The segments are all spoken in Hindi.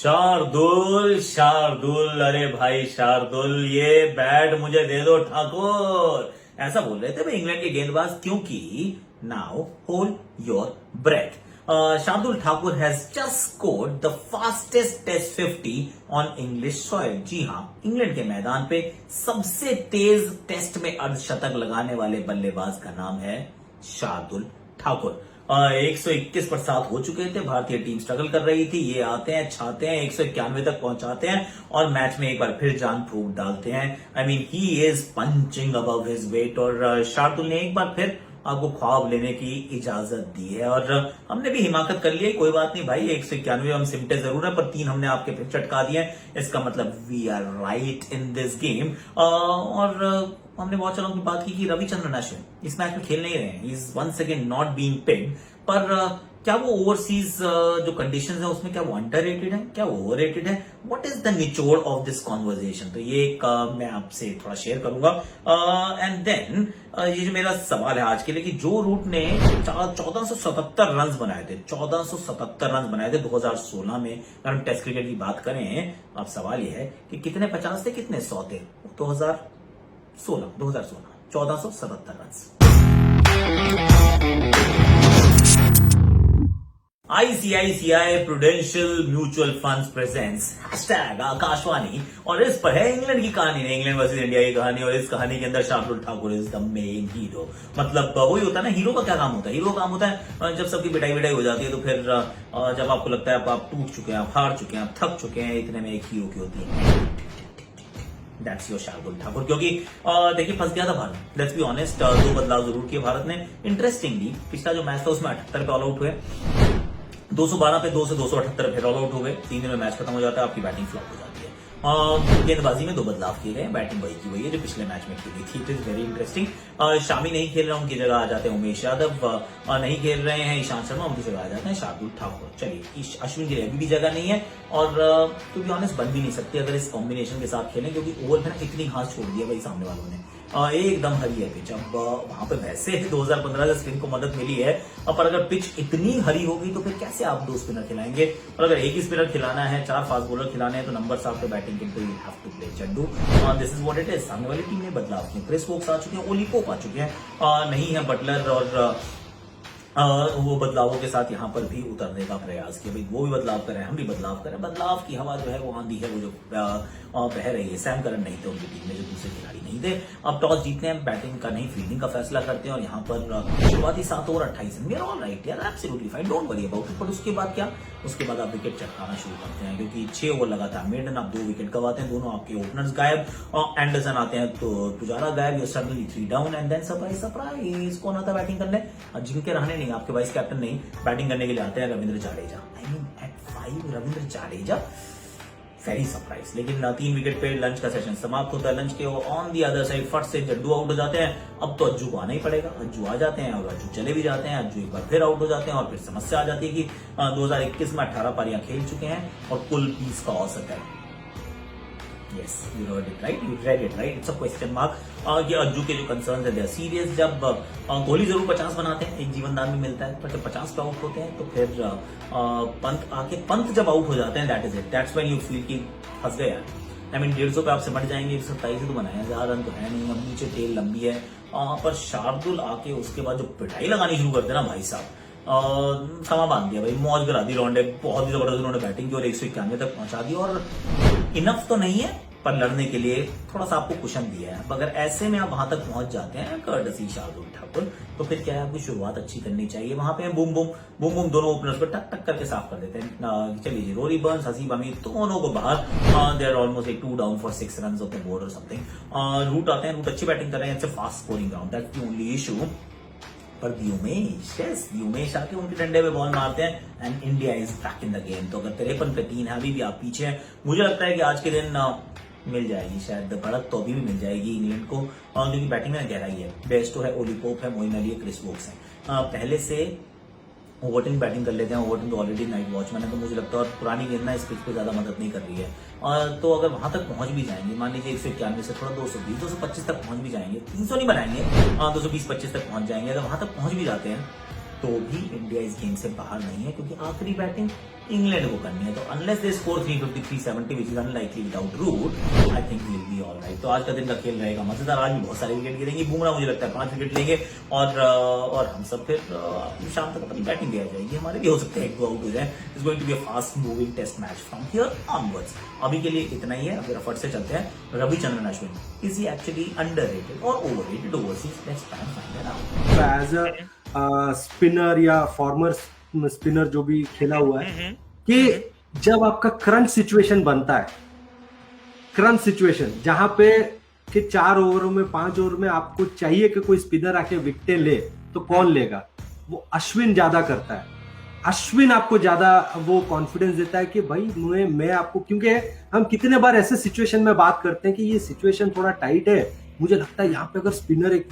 शार्दुल शार्दुल, अरे भाई शार्दुल, ये बैट मुझे दे दो ठाकुर, ऐसा बोल रहे थे भाई इंग्लैंड के गेंदबाज। क्योंकि now hold your breath, Shardul Thakur has just scored the fastest test 50 on English soil. जी हाँ, इंग्लैंड के मैदान पे सबसे तेज टेस्ट में अर्धशतक लगाने वाले बल्लेबाज का नाम है शार्दुल ठाकुर। 121 पर 7 हो चुके थे, भारतीय टीम स्ट्रगल कर रही थी। ये आते हैं, छाते हैं, 191 तक पहुंचाते हैं और मैच में एक बार फिर जान फूंक डालते हैं। I mean he is punching above his weight और शार्दुल ने एक बार फिर आपको ख्वाब लेने की इजाजत दी है और हमने भी हिमाकत कर ली है। कोई बात नहीं भाई, 191 हम सिमटे जरूर है, पर 3 हमने आपके फिर चटका दिए। इसका मतलब we are right in this game. और हमने बहुत चलों की बात की कि रविचंद्रन अश्विन इस मैच में खेल नहीं रहे हैं, is once again not being picked. पर क्या वो ओवरसीज जो कंडीशंस है उसमें क्या वो अंडररेटेड है, क्या वो ओवररेटेड है? व्हाट इज द निचोड़ ऑफ दिस कॉन्वर्जेशन? तो ये एक मैं आपसे थोड़ा शेयर करूंगा। एंड देन ये जो मेरा सवाल है आज के लिए कि जो रूट ने 1477 रन बनाए थे, 1477 रन बनाए थे 2016 में, अगर हम टेस्ट क्रिकेट की बात करें, अब सवाल ये है कि कितने 50 थे, कितने 100 थे? 2016 1477 run. ICICI prudential mutual funds presents hashtag Akashvani, और इस पर है इंग्लैंड की कहानी, नहीं इंग्लैंड वर्सेस इंडिया की कहानी। और इस कहानी के अंदर Shardul Thakur is the main hero. मतलब वही होता है ना, हीरो का क्या काम होता है? हीरो का काम होता है जब सबकी पिटाई विटाई हो जाती है तो फिर जब आपको लगता है आप टूट चुके हैं, आप हार चुके हैं, आप थक चुके हैं, इतने में एक हीरो की होती है, दैट्स योर शार्दुल ठाकुर। क्योंकि देखिए फंस गया था भारत, लेट्स बी ऑनेस्ट। 2 बदलाव जरूर किए भारत ने। इंटरेस्टिंगली पिछला जो मैच था उसमें 78 पे ऑल आउट हुए, 212 पे 2 से 278 फिर ऑल आउट हो गए। 3 दिन में मैच खत्म हो जाता है, आपकी बैटिंग फ्लॉप हो जाती है। गेंदबाजी में 2 बदलाव किए गए, बैटिंग वही की वही है जो पिछले मैच में खेली थी। It is very interesting. Shami नहीं खेल रहा, उनकी जगह आ जाते हैं उमेश यादव। नहीं खेल रहे हैं ईशांत शर्मा, उनकी जगह आ जाते हैं शार्दुल ठाकुर। चलिए, अश्विन के लिए अभी भी जगह नहीं है और टू बी ऑनेस्ट बन भी नहीं सकती अगर इस कॉम्बिनेशन के साथ खेलें, क्योंकि ओवर में ना इतनी घास छोड़ दी है भाई सामने वालों ने, एकदम हरी है पिच। अब वहां पे वैसे 2015 से स्पिन को मदद मिली है, पर अगर पिच इतनी हरी होगी तो फिर कैसे आप 2 स्पिनर खिलाएंगे? और अगर एक ही स्पिनर खिलाना है, 4 फास्ट बॉलर खिलाने हैं, तो नंबर आपके बैटिंग के, तो यू हैव टू प्ले चड्डू। This is what it is. सामने वाली टीम ने बदलाव किए, क्रिस वोक्स आ चुके हैं, ओली पोप आ चुके हैं, नहीं है बटलर, और वो बदलावों के साथ यहाँ पर भी उतरने का प्रयास किया। भाई वो भी बदलाव करें, हम भी बदलाव करें। बदलाव की हवा जो है वो आंधी है, वो जो बह रही है। सैम करन नहीं थे उनकी टीम में, जो दूसरे खिलाड़ी नहीं थे। अब टॉस जीतते हैं, बैटिंग का नहीं फील्डिंग का फैसला करते हैं और यहाँ पर शुरुआती 7 ओवर 28 रन, ऑल राइट यार, absolutely fine, don't worry about it. पर उसके बाद क्या? उसके बाद आप विकेट चटकाना शुरू करते हैं, क्योंकि 6 ओवर लगातार मेडन, आप 2 विकेट गवाते हैं, दोनों आपके ओपनर्स गायब, और एंडरसन आते हैं तो पुजारा गायब, you suddenly 3 down and then surprise surprise, कौन आता है बैटिंग करने? जिनके रहने नहीं, आपके वाइस कैप्टन नहीं, बैटिंग करने के लिए आते हैं Ravindra Jadeja. I mean at 5 Ravindra Jadeja, very surprise. लेकिन 3 विकेट पे लंच का सेशन समाप्त होता है। लंच के ऑन दी अदर साइड फट से जड्डू आउट हो जाते हैं। अब तो अज्जू को आना ही पड़ेगा, अज्जू आ जाते हैं और अज्जू चले भी जाते हैं। अज्जू एक बार फिर आउट हो जाते हैं और फिर समस्या आ जाती है कि 2021 में 18 पारियां खेल चुके हैं और कुल 20 का औसत है। Yes, you heard it right, you read it right, it's a question mark। ये अज्जू के जो कंसर्न्स है दे आर सीरियस। जब कोहली जरूर 50 बनाते हैं, एक जीवन दान भी मिलता है, पर जब 50 पे आउट होते हैं तो फिर पंत जब आउट हो जाते हैं, that is it, that's when you feel कि फंस गए यार। आई मीन 150 पे आप सिमट जाएंगे, 127 से तो बनाया, ज्यादा रन तो है नहीं, अब नीचे टेल लंबी है। पर शार्दुल आके उसके बाद जो पिटाई लगानी शुरू करते ना भाई साहब, समा बांध दिया भाई, मौज करा दी लौंडे। बहुत ही जबरदस्त उन्होंने बैटिंग की और 191 तक पहुंचा दी, और इनफ तो नहीं है पर लड़ने के लिए थोड़ा सा आपको कुशन दिया है। अब अगर ऐसे में आप वहां तक पहुंच जाते हैं कर्टसी शार्दुल ठाकुर, तो फिर क्या है, आपकी शुरुआत अच्छी करनी चाहिए। वहां पे बूम बूम बूम बूम दोनों ओपनर्स को टक टक करके साफ कर देते हैं। चलिए जी, रोरी बर्न्स, हसीब अमीर, दोनों को बाहर। They are almost 2 down for 6 run off the board और समथिंग। रूट आते हैं, रूट अच्छी बैटिंग कर रहे हैं, fast scoring ground, that's the only issue. पर उमेश आके उनके डंडे पे बॉल मारते हैं and India is back in the game. तो अगर 53 पे 3 है, अभी भी आप पीछे हैं, मुझे लगता है कि आज के दिन मिल जाएगी शायद बढ़त, तो अभी भी मिल जाएगी इंग्लैंड को, क्योंकि बैटिंग में गहराई है। बेस्टो है, ओली पोप है, मोइन अली है, क्रिस वोक्स है। पहले से ओवरटन बैटिंग कर लेते हैं, ओवरटन तो ऑलरेडी नाइट वॉचमैन है, तो मुझे लगता है और पुरानी गेंद ना इस पिच पे ज्यादा मदद नहीं कर रही है। तो अगर वहां तक पहुंच भी जाएंगे, मान लीजिए 191 से थोड़ा 220 225 तक पहुंच भी जाएंगे, 300 नहीं बनाएंगे, 220-25 तक पहुंच जाएंगे। अगर वहां तक पहुंच भी जाते हैं तो भी इंडिया इस गेम से बाहर नहीं है, क्योंकि आखिरी बैटिंग इंग्लैंड को करनी है। तो unless they score 350 370 which is unlikely without Root, I think will be alright. तो आज का दिन का खेल रहेगा मजेदार, आज भी बहुत सारे विकेट गिरेंगे। बुमराह मुझे लगता है 5 विकेट लेंगे और हम सब फिर शाम तक अपनी बैटिंग दे आ जाएगी। हमारे भी हो सकते हैं 1-2 आउट हो जाए। It's going to be a fast moving test match from here onwards. अभी के लिए इतना ही है, अगर फट से चलते हैं। Ravichandran Ashwin, is he actually underrated और overrated overseas? Let's try and find it out. As a spinner या फॉर्मर स्पिनर जो भी खेला हुआ है, कि जब आपका करंट सिचुएशन बनता है, करंट सिचुएशन जहां पे कि 4 ओवरों में 5 ओवर में आपको चाहिए कि कोई स्पिनर आके विकेटें ले, तो कौन लेगा? वो अश्विन ज्यादा करता है। अश्विन आपको ज्यादा वो कॉन्फिडेंस देता है कि भाई मैं आपको, क्योंकि हम कितने बार ऐसे सिचुएशन में बात करते हैं कि ये सिचुएशन थोड़ा टाइट है, मुझे लगता है यहाँ पे अगर स्पिनर एक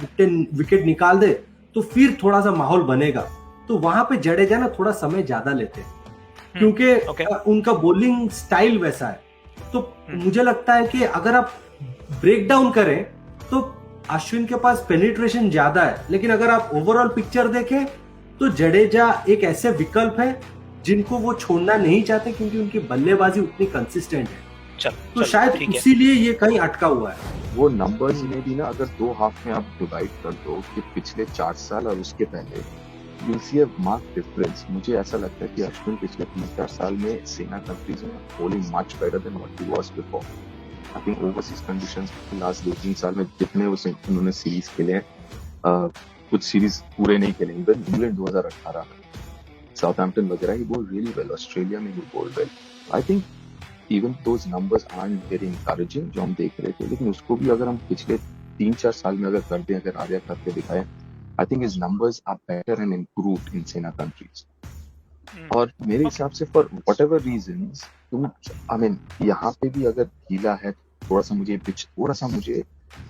विकेट निकाल दे तो फिर थोड़ा सा माहौल बनेगा। तो वहां पे जडेजा ना थोड़ा समय ज्यादा लेते हैं, क्योंकि उनका बॉलिंग स्टाइल वैसा है। तो मुझे लगता है कि अगर आप ब्रेक डाउन करें तो अश्विन के पास पेनिट्रेशन ज्यादा है, लेकिन अगर आप ओवरऑल पिक्चर देखें तो जडेजा एक ऐसे विकल्प है जिनको वो छोड़ना नहीं चाहते, क्योंकि उनकी बल्लेबाजी उतनी कंसिस्टेंट है। तो शायद इसीलिए ये कहीं अटका हुआ है। वो नंबर्स में भी ना, अगर 2 हाफ में आप डिवाइड कर दो कि पिछले 4 साल और उसके पहले, you see a mark difference. मुझे ऐसा लगता है कि अश्विन पिछले 3-4 साल में सेना कंट्रीज में bowling much better than what he was before. I think overseas conditions last 2-3 साल में जितने उन्होंने सीरीज खेले हैं, कुछ सीरीज पूरे नहीं खेले। इवन इंग्लैंड 2018, साउथहैम्पटन वगैरह, he bowled really well. Australia में he bowled well. I think even those numbers aren't very encouraging जो हम देख रहे थे, लेकिन उसको भी अगर हम पिछले 3-4 साल में अगर कर दें, अगर आर्या करके दिखाए, I think his numbers are better and improved in SENA countries. और मेरे हिसाब से for whatever reasons, I mean यहाँ पे भी अगर ढीला है थोड़ा सा, मुझे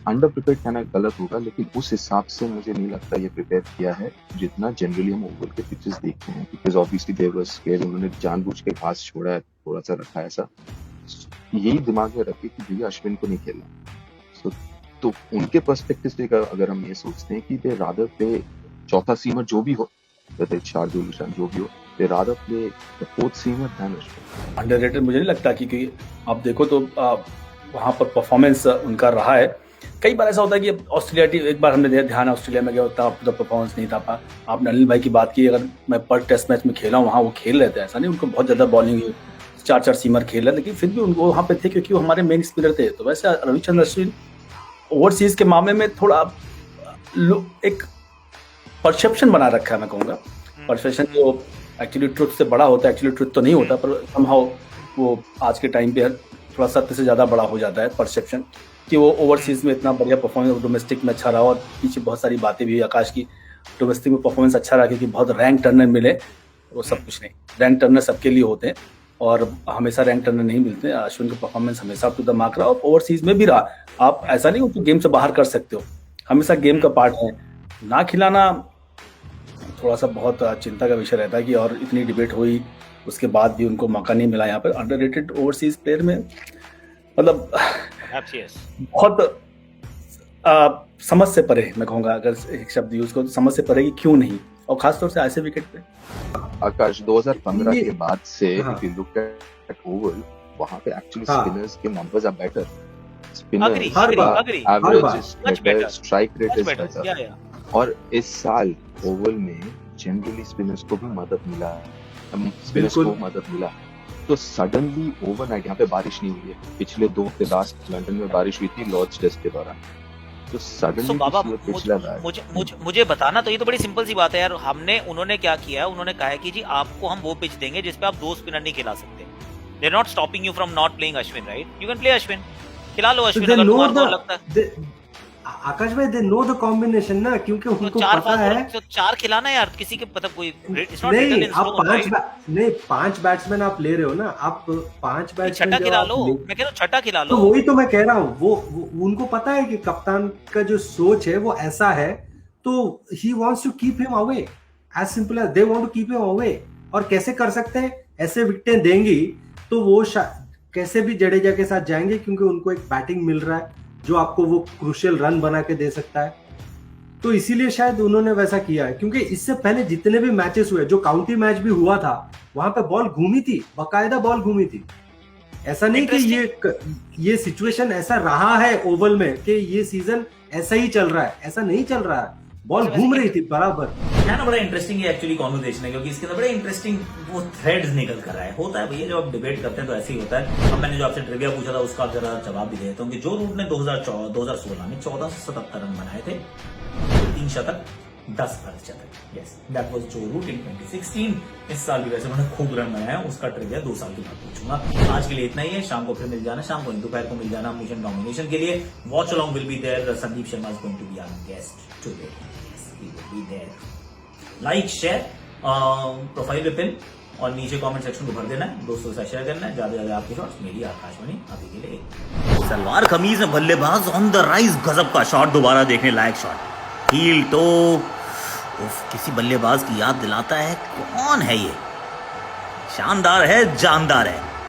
अंडर प्रिपेयर कहना गलत होगा, लेकिन उस हिसाब से मुझे नहीं लगता ये प्रिपेयर किया है जितना जनरली हम ओवल के पिचेस देखते हैं। Because obviously there was scare, उन्होंने जानबूझ के घास छोड़ा है, थोड़ा सा रखा है ऐसा, यही दिमाग में रखे कि भैया अश्विन को नहीं खेलना। तो उनके पर्सपेक्टिव से अगर हम ये सोचते हैं कि दे रादर प्ले चौथा सीमर जो भी हो, जैसे शार्दुल निशान जो भी हो, they rather play the fourth seamer than Ashwin. Underrated मुझे नहीं लगता, क्योंकि आप देखो तो वहां पर परफॉर्मेंस उनका रहा है। कई बार ऐसा होता है कि ऑस्ट्रेलिया टीम, एक बार हमने ध्यान ऑस्ट्रेलिया में गया होता तो परफॉर्मेंस नहीं था। आपने अनिल भाई की बात की, अगर मैं पर टेस्ट मैच में खेला हूँ, वहाँ वो खेल रहे थे, ऐसा नहीं उनको बहुत ज्यादा बॉलिंग 4-4 सीमर खेल रहे, लेकिन फिर भी उनको वहाँ पे थे क्योंकि वो हमारे मेन स्पिनर थे। तो वैसे रविचंद्रन अश्विन ओवरसीज के मामले में थोड़ा एक परसेप्शन बना रखा है, मैं कहूँगा परसेप्शन जो एक्चुअली ट्रुथ से बड़ा होता है, एक्चुअली ट्रुथ तो नहीं होता, पर समहाउ वो आज के टाइम पे थोड़ा सत्य से ज़्यादा बड़ा हो जाता है परसेप्शन, कि वो ओवरसीज में इतना बढ़िया परफॉर्मेंस, डोमेस्टिक में अच्छा रहा। और पीछे बहुत सारी बातें भी आकाश की, डोमेस्टिक में परफॉर्मेंस अच्छा रहा क्योंकि बहुत रैंक टर्नर मिले, वो सब कुछ नहीं। रैंक टर्नर सबके लिए होते हैं और हमेशा रैंक टर्नर नहीं मिलते। अश्विन का परफॉर्मेंस हमेशा टू द मार्क रहा और ओवरसीज में भी रहा। आप ऐसा नहीं उनको गेम से बाहर कर सकते हो, हमेशा गेम का पार्ट है। ना खिलाना थोड़ा सा बहुत चिंता का विषय रहता है कि, और इतनी डिबेट हुई उसके बाद भी उनको मौका नहीं मिला यहाँ पर। अंडररेटेड ओवरसीज प्लेयर में मतलब बहुत समझ से परे, मैं कहूँगा अगर एक शब्द यूज करो तो समझ से परे कि क्यों नहीं, और खासतौर से ऐसे विकेट पे। आकाश 2015 के बाद से if you look at Oval, वहां पे एक्चुअली स्पिनर्स के numbers are better. Spinners average is better, strike rate is better. और इस साल ओवल में जनरली स्पिनर्स को भी मदद मिला, स्पिनर्स को मदद मिला। तो सडनली ओवरनाइट, यहाँ पे बारिश नहीं हुई है, पिछले 2 हफ्ते लास्ट लंदन में बारिश हुई थी लॉर्ड्स टेस्ट के दौरान, तो सडनली बाबा मुझे बताना। तो ये तो बड़ी सिंपल सी बात है यार। उन्होंने क्या किया है, उन्होंने कहा है कि जी आपको हम वो पिच देंगे जिसपे आप 2 स्पिनर नहीं खिला सकते। They are not stopping you from not playing Ashwin, right? You can play Ashwin, खिला लो अश्विन अगर तुम्हारा लगता है। आकाश भाई दे नो द कॉम्बिनेशन ना, क्योंकि उनको पता है तो 4 खिलाना यार, किसी के मतलब कोई नहीं। आप 5 बैट्समैन आप ले रहे हो ना, आप 5 बैट्समैन छठा खिला लो, मैं कह रहा हूँ छठा खिला लो। तो वही तो मैं कह रहा हूँ, वो उनको पता है कि कप्तान का जो सोच है वो ऐसा है, तो he wants to keep him away, as simple as they want to keep him away. और कैसे कर सकते हैं? ऐसे विकेटें देंगी तो वो कैसे भी जडेजा के साथ जाएंगे, क्योंकि उनको एक बैटिंग मिल रहा है जो आपको वो क्रूशियल रन बना के दे सकता है। तो इसीलिए शायद उन्होंने वैसा किया है, क्योंकि इससे पहले जितने भी मैचेस हुए, जो काउंटी मैच भी हुआ था, वहां पे बॉल घूमी थी, बाकायदा बॉल घूमी थी। ऐसा नहीं कि ये सिचुएशन ऐसा रहा है ओवल में कि ये सीजन ऐसा ही चल रहा है, ऐसा नहीं चल रहा है, बॉल घूम रही थी बराबर। है ना, बड़ा इंटरेस्टिंग ये एक्चुअली कॉन्वर्सेशन है, क्योंकि इसके अंदर बड़े इंटरेस्टिंग वो थ्रेड्स निकल कर रहा है। होता है भैया, जब आप डिबेट करते हैं तो ऐसे ही होता है। अब मैंने जो आपसे ट्रिविया पूछा था उसका आप जरा जवाब भी देता हूँ कि जो रूट ने 2016 में 1477 रन बनाए थे, 3 शतक 10 अर्धशतक, यस दैट वाज जो रूट इन 2016। इस साल भी वैसे उन्होंने खूब रन बनाया, उसका ट्रिविया 2 साल के बाद पूछूंगा। आज के लिए इतना ही है, शाम को फिर मिल जाना, शाम को दोपहर को मिल जाना मिशन डोमिनेशन के लिए। Watch along will be there, Sandeep Sharma is going to be our guest today, yes he will be there. Like share profile पे पिन और नीचे कमेंट सेक्शन को भर देना है, दोस्तों के साथ शेयर करना है। ज्यादा ज्यादा आपके शॉट्स मेरी आकाशवाणी अभी के लिए। सलवार कमीज में बल्लेबाज ऑन द राइज, गजब का शॉट, दोबारा देखने लायक शॉट, हील तो किसी बल्लेबाज की याद दिलाता है। कौन है ये? शानदार है, जानदार है।